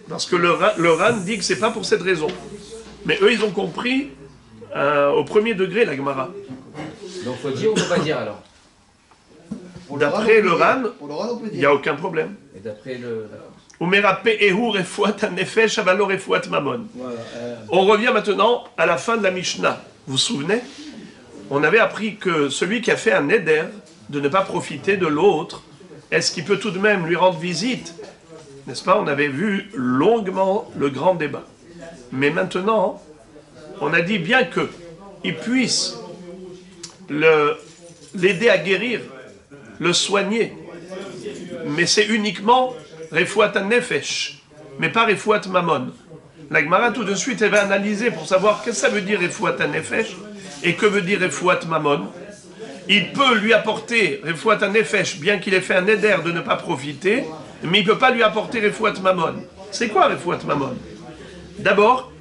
Parce que le RAN dit que c'est pas pour cette raison. Mais eux, ils ont compris au premier degré la Gemara. Donc faut dire ou faut pas dire alors? D'après le RAN, il n'y a aucun problème. Et d'après le... On revient maintenant à la fin de la Mishnah. Vous vous souvenez? On avait appris que celui qui a fait un neder de ne pas profiter de l'autre, est-ce qu'il peut tout de même lui rendre visite? N'est-ce pas? On avait vu longuement le grand débat. Mais maintenant, on a dit bien qu'il puisse l'aider à guérir, le soigner. Mais c'est uniquement Refouat Nefesh, mais pas Refouat Mammon. La Gemara tout de suite, elle va analyser pour savoir qu'est-ce que ça veut dire Refouat Nefesh et que veut dire Refouat Mammon. il peut lui apporter Refouat Nefesh, bien qu'il ait fait un éder de ne pas profiter, mais il ne peut pas lui apporter Refouat Mammon. C'est quoi Refouat Mammon? D'abord,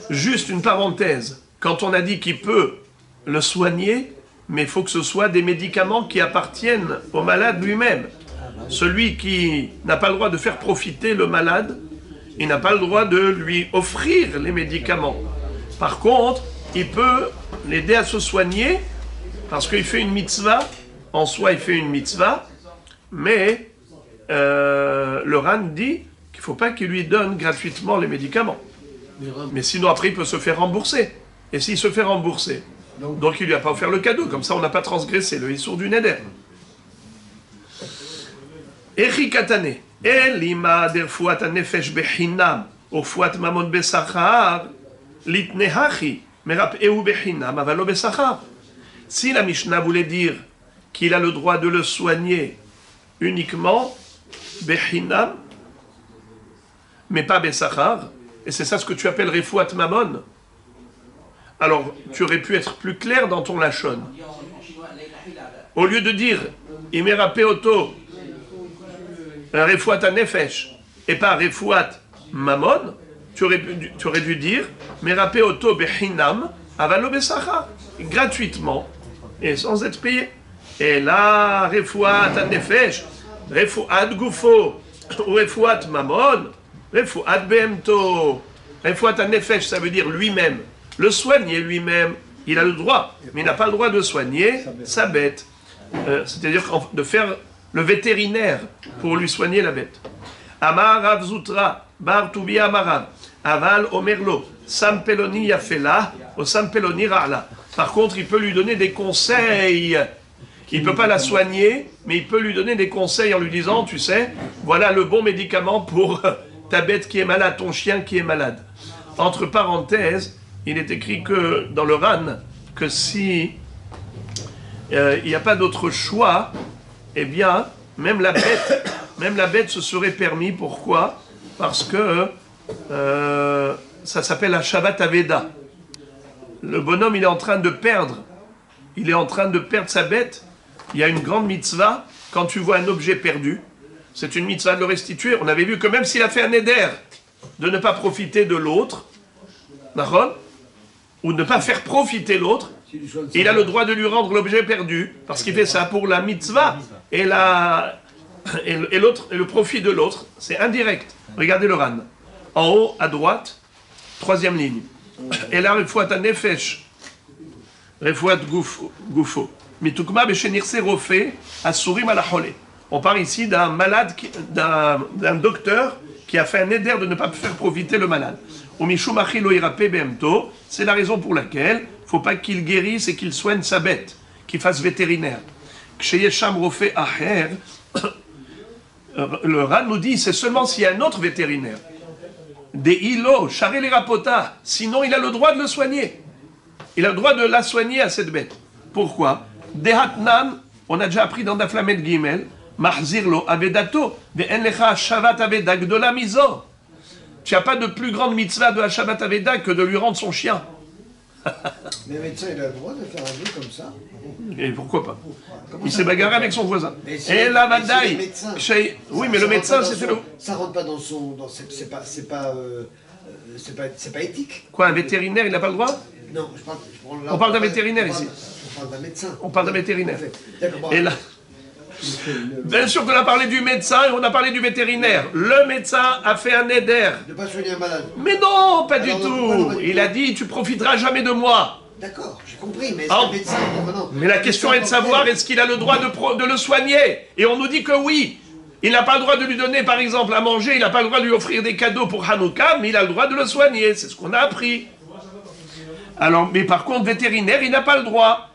juste une parenthèse, quand on a dit qu'il peut le soigner, mais il faut que ce soit des médicaments qui appartiennent au malade lui-même. Celui qui n'a pas le droit de faire profiter le malade, il n'a pas le droit de lui offrir les médicaments. Par contre, il peut l'aider à se soigner, parce qu'il fait une mitzvah, en soi il fait une mitzvah, mais le Ran dit qu'il ne faut pas qu'il lui donne gratuitement les médicaments. Mais sinon après il peut se faire rembourser. Et s'il se fait rembourser, donc il ne lui a pas offert le cadeau, comme ça on n'a pas transgressé le issour du neder. Echi katane, elima derfuat nefesh bechinam, ofuat mamon besachar, litnehachi, merap eu bechinam, avalo besachar. Si la Mishnah voulait dire qu'il a le droit de le soigner uniquement, bechinam, mais pas besachar, et c'est ça ce que tu appelles refouat mamon, alors tu aurais pu être plus clair dans ton lachon. Au lieu de dire imerape auto, refouat nefesh, et pas refouat mamon, tu aurais dû dire merape auto bechinam, avalo besachar, gratuitement et sans être payé. Et là, refouat nefesh, refouat gufo, ou refouat mamon, refouat behemto. Refouat nefesh, ça veut dire lui-même. Le soigner lui-même, il a le droit, mais il n'a pas le droit de soigner sa bête. C'est-à-dire de faire le vétérinaire pour lui soigner la bête. Amar Rav Zutra, Bar Toubi Amarav, Aval Omerlo, Sam Peloni Yafela, ou Sam Peloni Ra'la. Par contre, il peut lui donner des conseils. Il ne peut pas la soigner, mais il peut lui donner des conseils en lui disant, tu sais, voilà le bon médicament pour ta bête qui est malade, ton chien qui est malade. Entre parenthèses, il est écrit que dans le Ran, que si il n'y a pas d'autre choix, eh bien, même la bête se serait permis. Pourquoi? Parce que ça s'appelle la Shabbat Aveda. Le bonhomme, il est en train de perdre sa bête. Il y a une grande mitzvah, quand tu vois un objet perdu, c'est une mitzvah de le restituer. On avait vu que même s'il a fait un éder de ne pas profiter de l'autre, ou ne pas faire profiter l'autre, il a le droit de lui rendre l'objet perdu, parce qu'il fait ça pour la mitzvah, et le profit de l'autre, c'est indirect. Regardez le Ran. En haut, à droite, troisième ligne. Et là, refouat nefesh, refouat gufo. Mitukma beshenirse rofe, asurim ala chole. On parle ici d'un malade, d'un docteur qui a fait un éder de ne pas faire profiter le malade. C'est la raison pour laquelle il ne faut pas qu'il guérisse et qu'il soigne sa bête, qu'il fasse vétérinaire. Le Ran nous dit c'est seulement s'il y a un autre vétérinaire. Des ilo, charé les rapota, sinon il a le droit de le soigner. Il a le droit de la soigner à cette bête. Pourquoi? Dehatnan, on a déjà appris dans Daflamet Gimel, Mahzirlo avedato, de enlecha shavat aveda gdola mizo. Tu n'as pas de plus grande mitzvah de la Shabbat Aveda que de lui rendre son chien. Mais le médecin, il a le droit de faire un vœu comme ça? Et pourquoi pas? Il s'est bagarré avec son voisin. Et la Vadaï. Oui, mais le médecin, c'était le. Ça rentre pas dans son. C'est pas éthique. Quoi, un vétérinaire, il n'a pas le droit? Non, on parle d'un vétérinaire ici. On parle d'un médecin. On parle d'un vétérinaire. Et là. Bien sûr qu'on a parlé du médecin et on a parlé du vétérinaire. Le médecin a fait un éder. De ne pas soigner un malade. Mais non, pas du tout. Il a dit, tu profiteras jamais de moi. D'accord, j'ai compris, mais est-ce que le médecin... Non, mais la question est de savoir, est-ce qu'il a le droit de le soigner? Et on nous dit que oui. Il n'a pas le droit de lui donner, par exemple, à manger, il n'a pas le droit de lui offrir des cadeaux pour Hanouka, mais il a le droit de le soigner. C'est ce qu'on a appris. Alors, mais par contre, vétérinaire, il n'a pas le droit.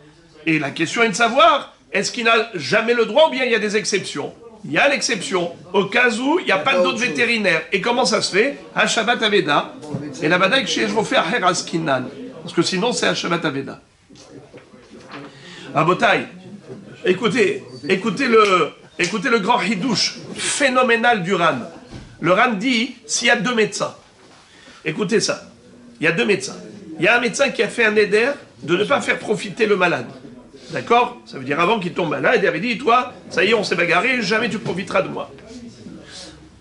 Et la question est de savoir... Est-ce qu'il n'a jamais le droit ou bien il y a des exceptions? Il y a l'exception, au cas où il n'y a pas d'autres vétérinaires. Et comment ça se fait? À Shabbat Aveda. Et la Vadaï que je vous fais à Heraskinan. Parce que sinon c'est à Shabbat Aveda. Abotai, écoutez le grand hidouche phénoménal du Ran. Le Ran dit, s'il y a deux médecins, écoutez ça, il y a deux médecins. Il y a un médecin qui a fait un éder de ne pas faire profiter le malade. D'accord? Ça veut dire avant qu'il tombe malade, il avait dit, toi, ça y est, on s'est bagarré, jamais tu profiteras de moi.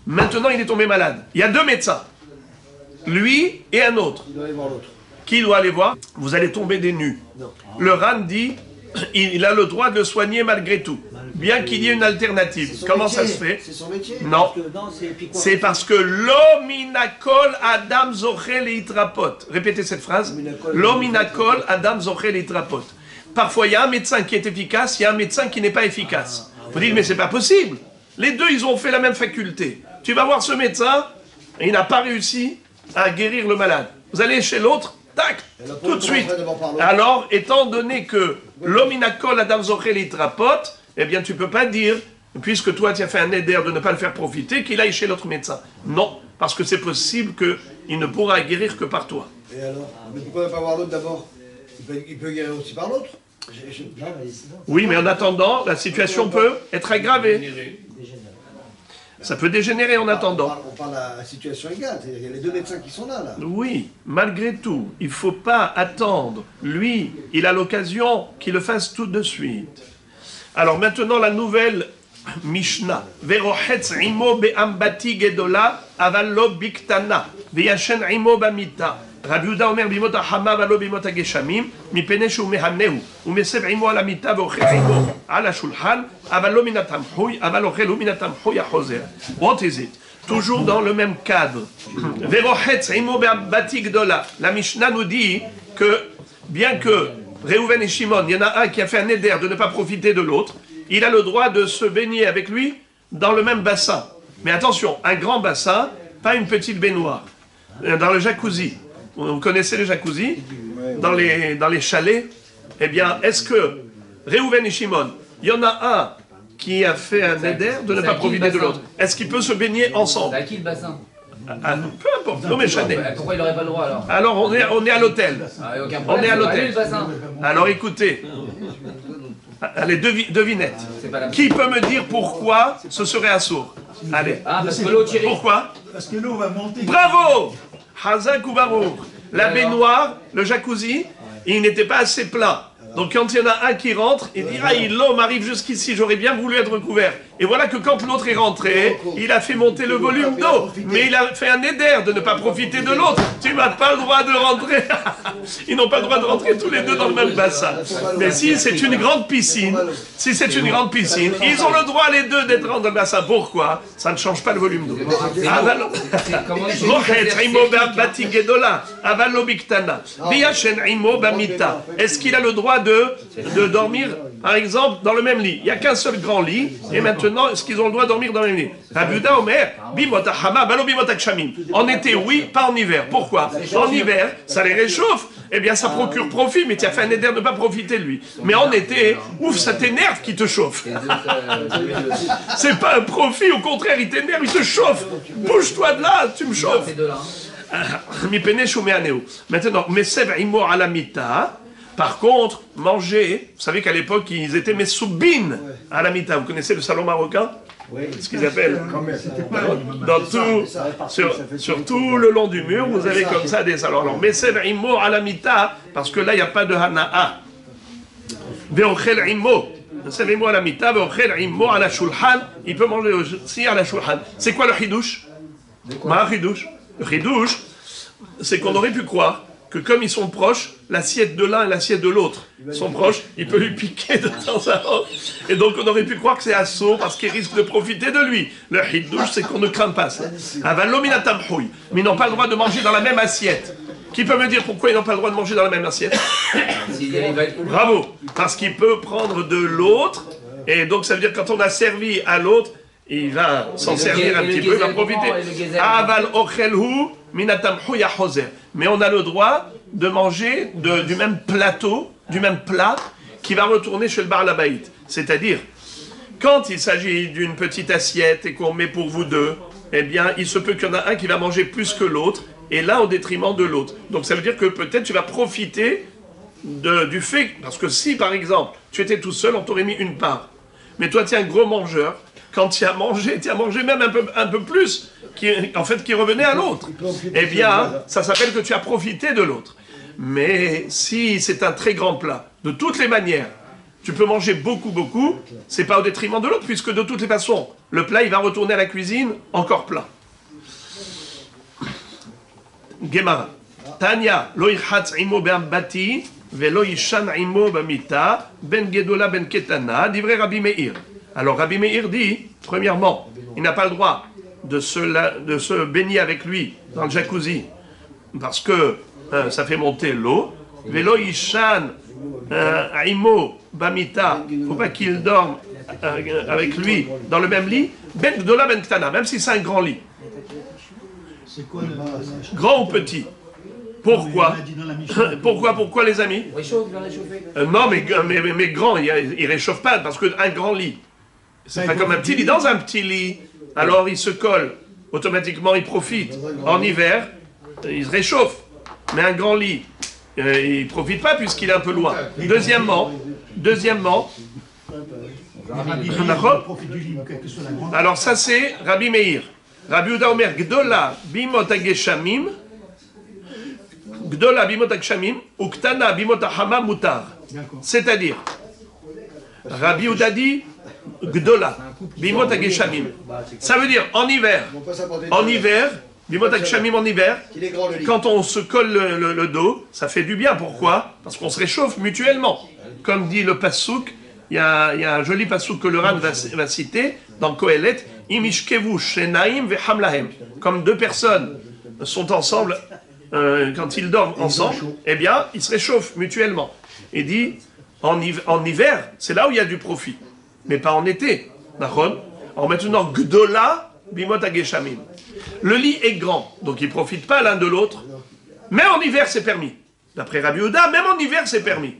Maintenant, il est tombé malade. Il y a deux médecins. Lui et un autre. Il doit aller voir l'autre. Qui doit aller voir? Vous allez tomber des nues. Non. Le RAN dit, il a le droit de le soigner malgré tout. Bien qu'il y ait une alternative. Comment ça se fait? C'est son métier. Non. C'est parce que l'ominakol Adam zochel et itrapot. Répétez cette phrase. L'ominakol Adam zochel et itrapot. Parfois, il y a un médecin qui est efficace, il y a un médecin qui n'est pas efficace. Vous dites, mais c'est pas possible. Les deux, ils ont fait la même faculté. Tu vas voir ce médecin, et il n'a pas réussi à guérir le malade. Vous allez chez l'autre, tac, tout de suite. Alors, étant donné que l'ominakol Adam zochel et itrapot, eh bien, tu ne peux pas dire, puisque toi, tu as fait un éder de ne pas le faire profiter, qu'il aille chez l'autre médecin. Non, parce que c'est possible qu'il ne pourra guérir que par toi. Et alors? Mais pourquoi ne pas voir l'autre d'abord? Il peut guérir aussi par l'autre. Oui, mais en attendant, la situation peut être aggravée. Ça peut dégénérer en attendant. On parle à la situation égale, il y a les deux médecins qui sont là. Oui, malgré tout, il ne faut pas attendre. Lui, il a l'occasion qu'il le fasse tout de suite. Alors maintenant, la nouvelle Mishnah. Verohetz imo be'ambati gedola aval lo biktana. Veyashen imo bamita. Rabbi Yehuda omer bimot hama valo bimot geshamim. Mipene shu mehaneu. Umesev imo ala mita veochel imo ala shulchan. Aval lo minatam huy. Aval ochel minatam huy achozer. What is it? Toujours dans le même cadre. Verohetz imo be'ambati gedola. La Mishnah nous dit que bien que Réhouven et Shimon, il y en a un qui a fait un éder de ne pas profiter de l'autre, il a le droit de se baigner avec lui dans le même bassin. Mais attention, un grand bassin, pas une petite baignoire. Dans le jacuzzi, vous connaissez le jacuzzi? Dans les chalets, eh bien, est-ce que Réhouven et Shimon, il y en a un qui a fait un éder de ne pas profiter de l'autre? Est-ce qu'il peut se baigner ensemble? À qui le bassin? Peu importe, non mais Chanel. Pourquoi il n'aurait pas le droit alors? Alors on est à l'hôtel. On est à l'hôtel. Alors écoutez, allez, devinette. Qui peut me dire pourquoi ce serait assourd? Allez. Ah, parce que l'eau tire. Pourquoi? Parce que l'eau va monter. Bravo! Hazak ou Barouk. La baignoire, le jacuzzi, il n'était pas assez plein. Donc quand il y en a un qui rentre, il dit « Ah, l'eau m'arrive jusqu'ici, j'aurais bien voulu être recouvert. » Et voilà que quand l'autre est rentré, il a fait monter le volume d'eau. Mais il a fait un éder de ne pas profiter de l'autre. Tu n'as pas le droit de rentrer. Ils n'ont pas le droit de rentrer tous les deux dans le même bassin. Mais si c'est une grande piscine, ils ont le droit les deux d'être dans le bassin. Pourquoi? Ça ne change pas le volume d'eau. Est-ce qu'il a le droit de dormir, par exemple, dans le même lit? Il n'y a qu'un seul grand lit, et maintenant, est-ce qu'ils ont le droit de dormir dans le même lit? Rabbi Yehuda Omer, bimota hama, balo bimota kshamim. En été, oui, pas en hiver. Pourquoi? En hiver, ça les réchauffe, eh bien, ça procure profit, mais tu as fait un éder de ne pas profiter de lui. Mais en été, ouf, ça t'énerve qui te chauffe. C'est pas un profit, au contraire, il t'énerve, il te chauffe. Bouge-toi de là, tu me chauffes. Maintenant, mesev imo alamita. Par contre, manger, vous savez qu'à l'époque, ils étaient messoubines à la mita. Vous connaissez le salon marocain? Oui. Ce qu'ils appellent. Sur tout le long du mur, vous avez comme ça des salons. Alors, mesev imo à la mita, parce que là, il n'y a pas de hana'a. Veochel imo. Mesev imo à la mita, veochel imo à la shulchan. Il peut manger aussi à la shulchan. C'est quoi le chidouche? Le chidouche, c'est qu'on aurait pu croire que comme ils sont proches, l'assiette de l'un et l'assiette de l'autre sont proches, il peut lui piquer de temps à autre. Et donc on aurait pu croire que c'est assaut parce qu'il risque de profiter de lui. Le hidouche, c'est qu'on ne craint pas ça. Mais ils n'ont pas le droit de manger dans la même assiette. Qui peut me dire pourquoi ils n'ont pas le droit de manger dans la même assiette? Bravo. Parce qu'il peut prendre de l'autre, et donc ça veut dire quand on a servi à l'autre, il va s'en servir un petit peu, il va profiter. Aval ochelhu minatam huya hozer. Mais on a le droit de manger du même plateau, du même plat, qui va retourner chez le bar labaït. C'est-à-dire, quand il s'agit d'une petite assiette et qu'on met pour vous deux, eh bien, il se peut qu'il y en a un qui va manger plus que l'autre, et l'un au détriment de l'autre. Donc ça veut dire que peut-être tu vas profiter du fait, parce que si par exemple, tu étais tout seul, on t'aurait mis une part. Mais toi, tu es un gros mangeur, quand tu as mangé même un peu plus, qui revenait à l'autre. Eh bien, ça s'appelle que tu as profité de l'autre. Mais si c'est un très grand plat, de toutes les manières, tu peux manger beaucoup, c'est pas au détriment de l'autre, puisque de toutes les façons, le plat, il va retourner à la cuisine encore plein. Gemara. Tanya, lo yichatz imo be'ambati, velo yishan imo b'mita, ben gedola ben ketana, divrei Rabbi Meir. Alors Rabbi Meir dit, premièrement, il n'a pas le droit de se baigner avec lui dans le jacuzzi, parce que ça fait monter l'eau. Velo yishan imo b'mita, il ne faut pas qu'il dorme avec lui dans le même lit, ben gedola ben ketana, même si c'est un grand lit. C'est quoi le... Grand ou petit? Pourquoi? Pourquoi les amis? Non, mais grand, il réchauffe pas, parce qu'un grand lit, c'est pas comme un petit lit. Dans un petit lit, alors il se colle, automatiquement il profite. En hiver, il se réchauffe. Mais un grand lit, il profite pas puisqu'il est un peu loin. Deuxièmement, alors ça c'est Rabbi Meir. Rabbi Yehuda Omer, Gdola bimot hageshamim, Gdola bimot hageshamim, ou Ktana bimot hachama mutar. C'est-à-dire, Rabbi Yehuda dit, Gdola bimot hageshamim. Ça veut dire, en hiver, bimot hageshamim en hiver, quand on se colle le dos, ça fait du bien. Pourquoi? Parce qu'on se réchauffe mutuellement. Comme dit le Passouk, il y a un joli Passouk que le Ran va citer, dans Kohelet, Imishkevu shenaim vehamlahem. Comme deux personnes sont ensemble, quand ils dorment ensemble, eh bien, ils se réchauffent mutuellement. Il dit, en hiver, c'est là où il y a du profit, mais pas en été. Alors maintenant, Gdola bimot hageshamim. Le lit est grand, donc ils ne profitent pas l'un de l'autre. Même en hiver, c'est permis. D'après Rabbi Yehuda, même en hiver, c'est permis.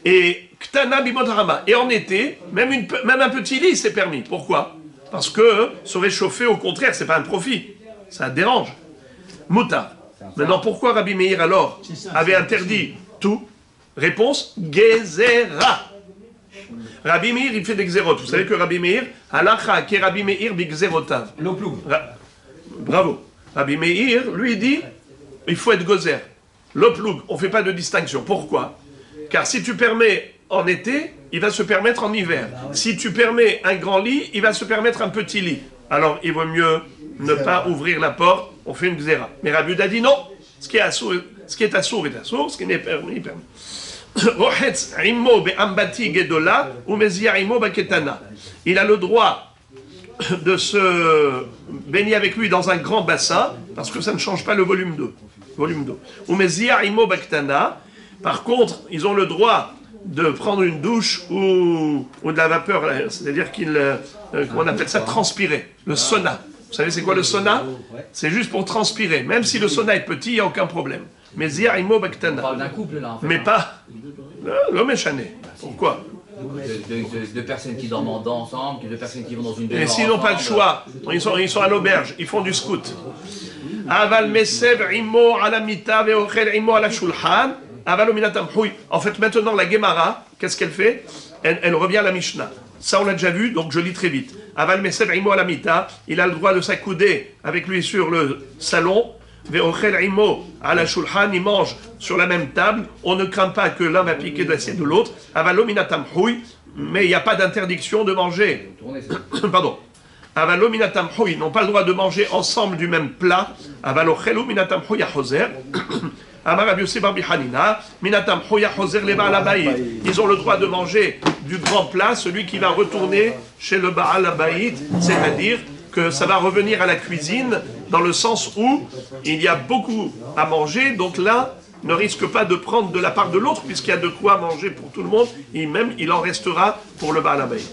Et Ktana bimot harama. Et en été, même un petit lit, c'est permis. Pourquoi? Parce que se réchauffer, au contraire, c'est pas un profit. Ça dérange. Mouta. Maintenant, pourquoi Rabbi Meir, alors, avait interdit tout? Réponse, Gezera. Rabbi Meir, il fait des xérotes. Vous savez que Rabbi Meir, halacha ke Rabbi Meir bi xérotav. Bravo. Rabbi Meir, lui, dit, il faut être gozer. L'oploug, on ne fait pas de distinction. Pourquoi? Car si tu permets en été, il va se permettre en hiver. Si tu permets un grand lit, il va se permettre un petit lit. Alors, il vaut mieux ne pas ouvrir la porte, on fait une xéra. Mais Rabbi Yehuda dit non, ce qui est assour est assour, ce qui n'est permis, permis. Il a le droit de se baigner avec lui dans un grand bassin, parce que ça ne change pas le volume d'eau. Par contre, ils ont le droit de prendre une douche ou de la vapeur, c'est-à-dire qu'on appelle ça transpirer, le sauna. Vous savez c'est quoi le sauna? C'est juste pour transpirer. Même si le sauna est petit, il n'y a aucun problème. Mais zia imo baktana. On parle d'un couple là en fait. Mais pas l'homme est chané. Pourquoi? Deux personnes qui dorment ensemble, deux personnes qui vont dans une demeure. Et s'ils n'ont pas le choix, ils sont à l'auberge, ils font du scout. Aval mesev imo ala mita veochel imo ala shulchan. En fait, maintenant, la Gemara, qu'est-ce qu'elle fait? Elle revient à la Mishnah. Ça, on l'a déjà vu, donc je lis très vite. Aval mesev imo alamita, il a le droit de s'accouder avec lui sur le salon. Ve'ochel imo ala shulchan, il mange sur la même table. On ne craint pas que l'un va piquer de l'assiette de l'autre. Avalo minatam hui, mais il n'y a pas d'interdiction de manger. Pardon. Avalo minatam hui, ils n'ont pas le droit de manger ensemble du même plat. Avalo chelu minatam hui yahozer. Ils ont le droit de manger du grand plat, celui qui va retourner chez le Baal Habayit, c'est-à-dire que ça va revenir à la cuisine, dans le sens où il y a beaucoup à manger, donc là, ne risque pas de prendre de la part de l'autre, puisqu'il y a de quoi manger pour tout le monde, et même il en restera pour le Baal Habayit.